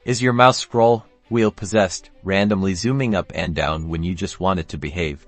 Is your mouse scroll wheel possessed, randomly zooming up and down when you just want it to behave?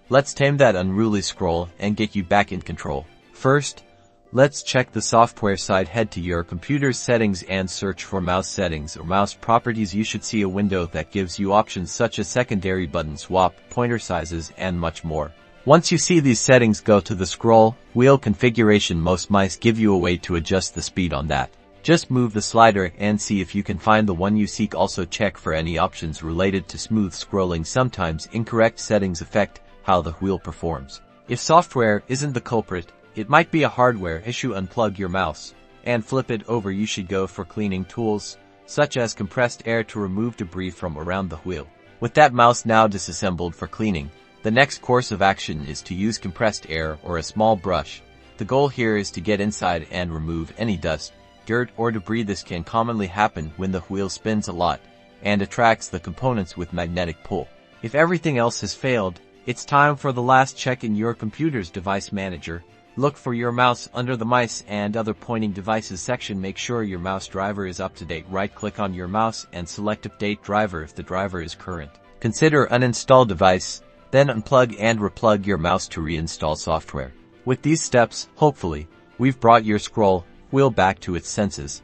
Let's tame that unruly scroll and get you back in control. First, let's check the software side. Head to your computer's settings and search for mouse settings or mouse properties. You should see a window that gives you options such as secondary button swap, pointer sizes, and much more. Once you see these settings, go to the scroll wheel configuration. Most mice give you a way to adjust the speed on that. Just move the slider and see if you can find the one you seek. Also check for any options related to smooth scrolling. Sometimes incorrect settings affect how the wheel performs. If software isn't the culprit, it might be a hardware issue. Unplug your mouse and flip it over. You should go for cleaning tools, such as compressed air, to remove debris from around the wheel. With that mouse now disassembled for cleaning, the next course of action is to use compressed air or a small brush. The goal here is to get inside and remove any dust, dirt, or debris. This can commonly happen when the wheel spins a lot and attracts the components with magnetic pull. If everything else has failed, it's time for the last check in your computer's device manager. Look for your mouse under the mice and other pointing devices section. Make sure your mouse driver is up to date. Right-click on your mouse and select Update Driver if the driver is current. Consider Uninstall Device, then unplug and replug your mouse to reinstall software. With these steps, hopefully, we've brought your scroll wheel back to its senses.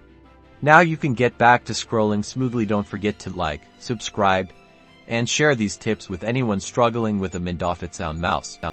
Now you can get back to scrolling smoothly. Don't forget to like, subscribe, and share these tips with anyone struggling with a Mindofit sound mouse.